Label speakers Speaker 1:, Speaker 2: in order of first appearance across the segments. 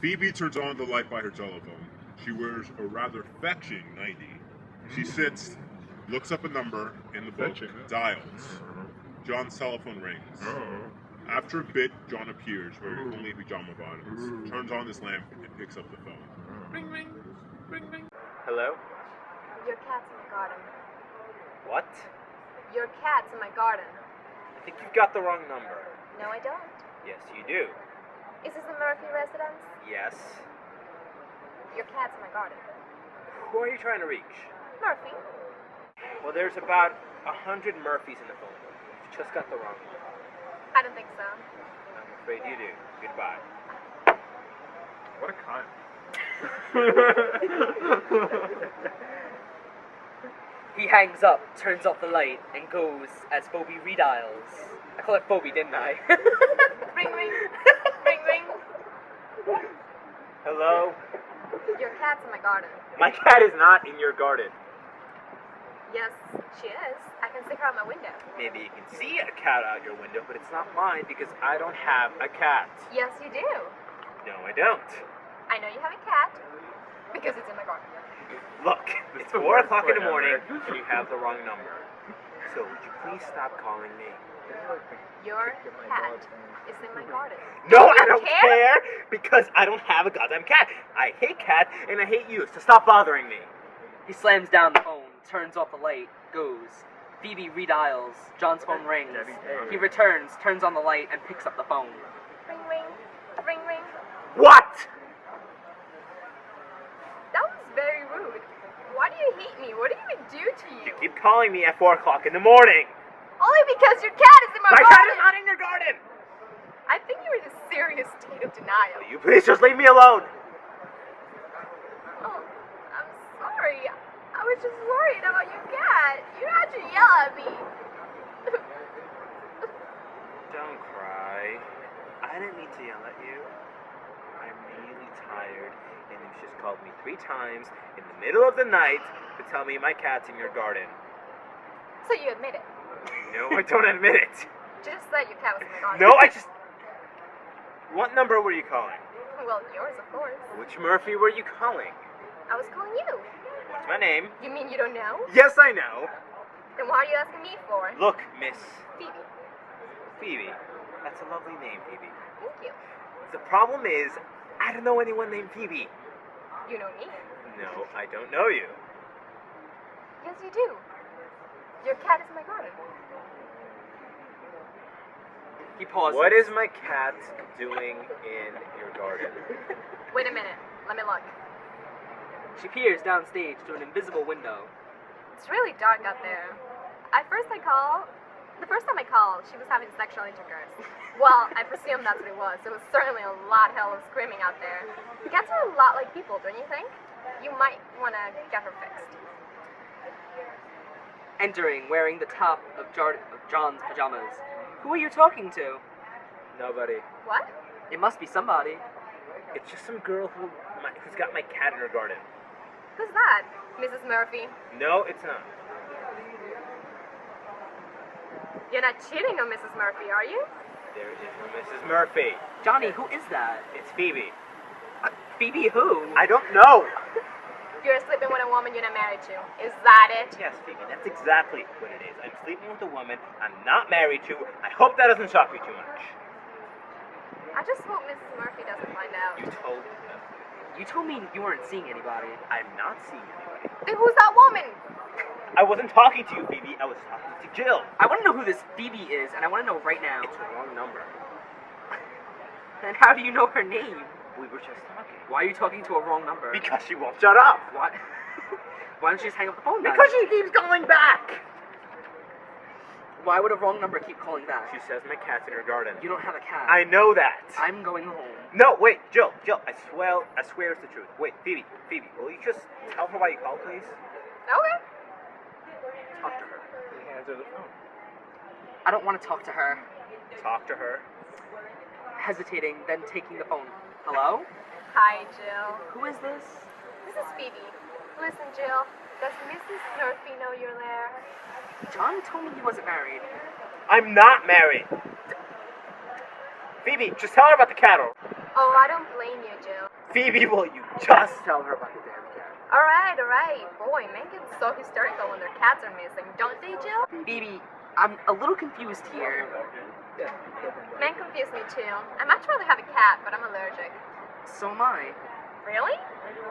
Speaker 1: Phoebe turns on the light by her telephone. She wears a rather fetching 90. She sits, looks up a number in the book, dials. John's telephone rings. After a bit, John appears, wearing only pajama bottoms, turns on his lamp, and picks up the phone. Ring, ring, ring, ring.
Speaker 2: Hello?
Speaker 3: Your cat's in my garden.
Speaker 2: What?
Speaker 3: Your cat's in my garden.
Speaker 2: I think you've got the wrong number.
Speaker 3: No, I don't.
Speaker 2: Yes, you do.
Speaker 3: Is this the Murphy residence?
Speaker 2: Yes.
Speaker 3: Your cat's in my garden.
Speaker 2: Who are you trying to reach?
Speaker 3: Murphy?
Speaker 2: Well, there's about 100 Murphys in the phone book. You just got the wrong one.
Speaker 3: I don't think so.
Speaker 2: I'm afraid you do. Goodbye.
Speaker 4: What a cunt.
Speaker 5: He hangs up, turns off the light, and goes as Phoebe redials. I call it Phoebe, didn't I?
Speaker 3: Ring, ring. Ring, ring.
Speaker 2: Hello?
Speaker 3: Your cat's in my garden.
Speaker 2: My cat is not in your garden.
Speaker 3: Yes, she is. I can see her out my window.
Speaker 2: Maybe you can see a cat out your window, but it's not mine because I don't have a cat.
Speaker 3: Yes, you do.
Speaker 2: No, I don't.
Speaker 3: I know you have a cat because it's in my garden.
Speaker 2: Look, it's 4 o'clock in the morning and you have the wrong number. So would you please stop calling me?
Speaker 3: Your cat is in my garden.
Speaker 2: No,
Speaker 3: You
Speaker 2: I don't care because I don't have a goddamn cat. I hate cats and I hate you, so stop bothering me.
Speaker 5: He slams down the phone, turns off the light, goes. Phoebe redials. John's phone rings. He returns, turns on the light, and picks up the phone.
Speaker 3: Ring, ring. Ring, ring.
Speaker 2: What?
Speaker 3: That was very rude. Why do you hate me? What did I even do to
Speaker 2: You
Speaker 3: you?
Speaker 2: keep calling me at 4 o'clock in the morning.
Speaker 3: Only because your cat is in my
Speaker 2: My
Speaker 3: garden.
Speaker 2: cat is not in your garden.
Speaker 3: I think you're in a serious state of denial.
Speaker 2: Will you please just leave me alone?
Speaker 3: Oh, I'm sorry. I was just worried about your cat. You don't have to yell at me.
Speaker 2: Don't cry. I didn't mean to yell at you. I'm really tired, and you just called me 3 times in the middle of the night to tell me my cat's in your garden.
Speaker 3: So you admit it.
Speaker 2: No, I don't admit it.
Speaker 3: Just said your cat was in my garden.
Speaker 2: No, I just... What number were you calling?
Speaker 3: Well, yours, of course.
Speaker 2: Which Murphy were you calling?
Speaker 3: I was calling you.
Speaker 2: What's my name?
Speaker 3: You mean you don't know?
Speaker 2: Yes, I know.
Speaker 3: Then what are you asking me for?
Speaker 2: Look, Miss
Speaker 3: Phoebe.
Speaker 2: Phoebe. That's a lovely name, Phoebe.
Speaker 3: Thank you.
Speaker 2: The problem is, I don't know anyone named Phoebe.
Speaker 3: You know me?
Speaker 2: No, I don't know you.
Speaker 3: Yes, you do. Your cat is in my garden.
Speaker 5: He pauses.
Speaker 2: What is my cat doing in your garden?
Speaker 3: Wait a minute. Let me look.
Speaker 5: She peers downstage through an invisible window.
Speaker 3: It's really dark out there. The first time I called, she was having sexual intercourse. Well, I presume that's what it was. There was certainly a lot hell of screaming out there. Cats are a lot like people, don't you think? You might want to get her fixed.
Speaker 5: Entering, wearing the top of John's pajamas. Who are you talking to?
Speaker 2: Nobody.
Speaker 3: What?
Speaker 5: It must be somebody.
Speaker 2: It's just some girl who's got my cat in her garden.
Speaker 3: Who's that? Mrs. Murphy?
Speaker 2: No, it's not.
Speaker 3: You're not cheating on Mrs. Murphy, are you?
Speaker 2: There is no Mrs. Murphy.
Speaker 5: Johnny, who is that?
Speaker 2: It's Phoebe.
Speaker 5: Phoebe who?
Speaker 2: I don't know.
Speaker 3: You're sleeping with a woman you're not married to. Is that it?
Speaker 2: Yes, Phoebe, that's exactly what it is. I'm sleeping with a woman I'm not married to. I hope that doesn't shock you too much.
Speaker 3: I just hope Mrs. Murphy doesn't find out.
Speaker 2: You told me.
Speaker 5: You told me you weren't seeing anybody.
Speaker 2: I'm not seeing anybody.
Speaker 3: Then who's that woman?
Speaker 2: I wasn't talking to you, Phoebe. I was talking to Jill.
Speaker 5: I want to know who this Phoebe is, and I want to know right now.
Speaker 2: It's the wrong number.
Speaker 5: And how do you know her name?
Speaker 2: We were just talking.
Speaker 5: Why are you talking to a wrong number?
Speaker 2: Because she won't shut up.
Speaker 5: What? Why don't you just hang up the phone then?
Speaker 2: Because she keeps calling back.
Speaker 5: Why would a wrong number keep calling back?
Speaker 2: She says my cat's in her garden.
Speaker 5: You don't have a cat.
Speaker 2: I know that.
Speaker 5: I'm going home.
Speaker 2: No, wait, Jill, I swear it's the truth. Wait, Phoebe, will you just tell her why you called, please?
Speaker 3: Okay.
Speaker 2: Talk to her.
Speaker 4: He hands her the phone.
Speaker 5: I don't want to talk to her.
Speaker 2: Talk to her.
Speaker 5: Hesitating, then taking the phone. Hello?
Speaker 3: Hi, Jill.
Speaker 5: Who is this?
Speaker 3: This is Phoebe. Listen, Jill. Does Mrs. Murphy know you're there?
Speaker 5: John told me he wasn't married.
Speaker 2: I'm not married. Phoebe, just tell her about the cattle.
Speaker 3: Oh, I don't blame you, Jill.
Speaker 2: Phoebe, will you just tell her about the damn cat?
Speaker 3: Alright. Boy, men get so hysterical when their cats are missing, don't they, Jill?
Speaker 5: Phoebe, I'm a little confused here.
Speaker 3: Men confuse me too. I'd much rather have a cat, but I'm allergic.
Speaker 5: So am I.
Speaker 3: Really?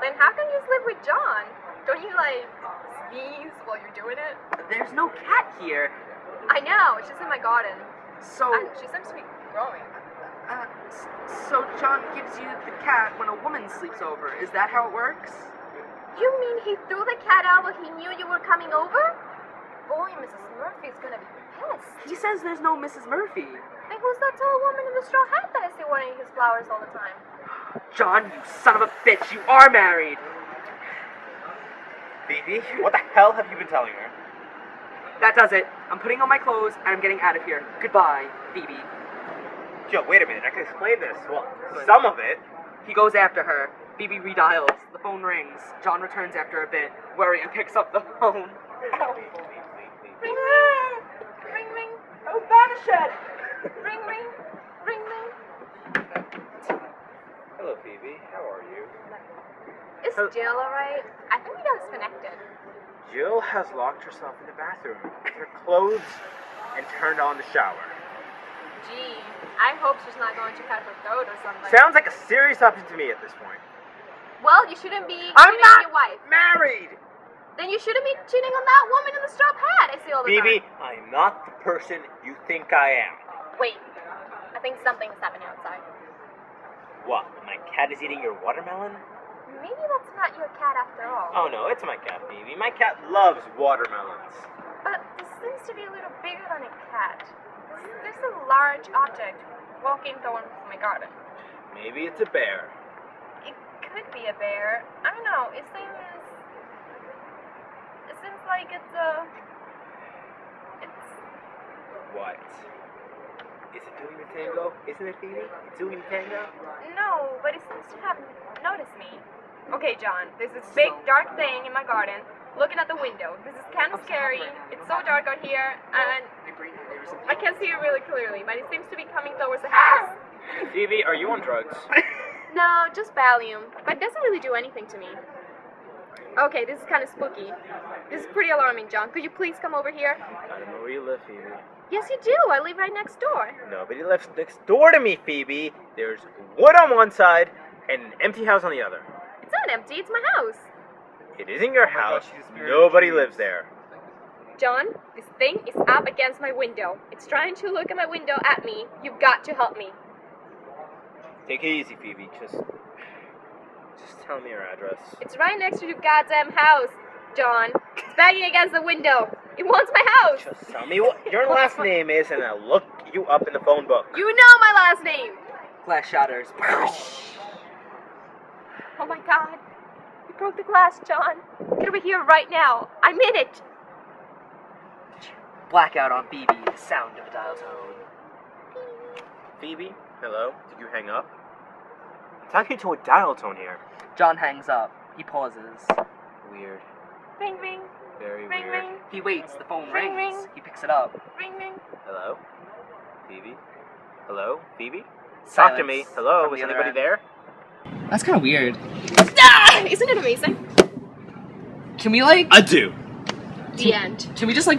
Speaker 3: Then how come you sleep with John? Don't you, like, sneeze while you're doing it?
Speaker 5: There's no cat here.
Speaker 3: I know, she's in my garden.
Speaker 5: So,
Speaker 3: And she seems to be growing.
Speaker 5: so John gives you the cat when a woman sleeps over. Is that how it works?
Speaker 3: You mean he threw the cat out when he knew you were coming over? Boy, Mrs. Murphy's gonna be pissed.
Speaker 5: He says there's no Mrs. Murphy.
Speaker 3: Then who's that tall woman in the straw hat that I see watering his flowers all the time?
Speaker 5: John, you son of a bitch, you are married.
Speaker 2: Phoebe, what the hell have you been telling her?
Speaker 5: That does it. I'm putting on my clothes and I'm getting out of here. Goodbye, Phoebe.
Speaker 2: Jill, wait a minute, I can explain this. Well, some of it.
Speaker 5: He goes after her. Phoebe redials. The phone rings. John returns after a bit, worried, and picks up the phone.
Speaker 3: Ring, ring.
Speaker 5: Oh, vanished!
Speaker 3: Ring, ring.
Speaker 2: Hello, Phoebe. How are you?
Speaker 3: Is Jill alright? I think we got disconnected.
Speaker 2: Jill has locked herself in the bathroom with her clothes and turned on the shower.
Speaker 3: Gee, I hope she's not going to cut her throat or something.
Speaker 2: Sounds like a serious option to me at this point.
Speaker 3: Well, you shouldn't be
Speaker 2: I'm
Speaker 3: cheating
Speaker 2: not
Speaker 3: on your wife.
Speaker 2: married!
Speaker 3: Then you shouldn't be cheating on that woman in the straw hat I see all the
Speaker 2: Phoebe,
Speaker 3: time.
Speaker 2: I'm not the person you think I am.
Speaker 3: Wait, I think something's happening outside.
Speaker 2: What, my cat is eating your watermelon?
Speaker 3: Maybe that's not your cat after all.
Speaker 2: Oh no, it's my cat, Phoebe. My cat loves watermelons.
Speaker 3: But this seems to be a little bigger than a cat. There's a large object walking towards my garden.
Speaker 2: Maybe it's a bear.
Speaker 3: It could be a bear. I don't know. It seems like it's
Speaker 2: What? Is it doing the tango? Isn't it, Phoebe? It's doing the tango?
Speaker 3: no, but it seems to have noticed me. Okay, John, there's this big dark thing in my garden looking at the window. This is kind of scary. It's so dark out here, and I can't see it really clearly, but it seems to be coming towards the house.
Speaker 2: Phoebe, are you on drugs?
Speaker 3: No, just Valium, but it doesn't really do anything to me. Okay, this is kind of spooky. This is pretty alarming, John. Could you please come over here?
Speaker 2: I don't know where you live, Phoebe.
Speaker 3: Yes, you do. I live right next door.
Speaker 2: Nobody lives next door to me, Phoebe. There's wood on one side and an empty house on the other.
Speaker 3: It's not empty. It's my house.
Speaker 2: It isn't your house. Nobody lives there.
Speaker 3: John, this thing is up against my window. It's trying to look at my window at me. You've got to help me.
Speaker 2: Take it easy, Phoebe. Just tell me your address.
Speaker 3: It's right next to your goddamn house, John. It's banging against the window. It wants my house.
Speaker 2: Just tell me what your last name is, and I'll look you up in the phone book.
Speaker 3: You know my last name.
Speaker 5: Glass shatters.
Speaker 3: Oh my God. You broke the glass, John. Get over here right now. I'm in it.
Speaker 5: Blackout on Phoebe, the sound of a dial tone.
Speaker 2: Phoebe, hello? Did you hang up? I'm talking to a dial tone here.
Speaker 5: John hangs up. He pauses.
Speaker 2: Weird.
Speaker 3: Ring, ring.
Speaker 2: Very
Speaker 3: Ring,
Speaker 2: weird.
Speaker 3: ring.
Speaker 5: He waits. The phone
Speaker 3: Ring,
Speaker 5: rings.
Speaker 3: ring.
Speaker 5: He picks it up.
Speaker 3: Ring, ring.
Speaker 2: Hello? Phoebe? Hello? Phoebe?
Speaker 5: Silence
Speaker 2: Talk to me. Hello?
Speaker 5: from
Speaker 2: Is
Speaker 5: the other
Speaker 2: anybody
Speaker 5: end.
Speaker 2: there?
Speaker 5: That's kind of weird.
Speaker 3: Ah! Isn't it amazing?
Speaker 5: Can we, like...
Speaker 2: I do.
Speaker 3: The end.
Speaker 5: Can we just, like, go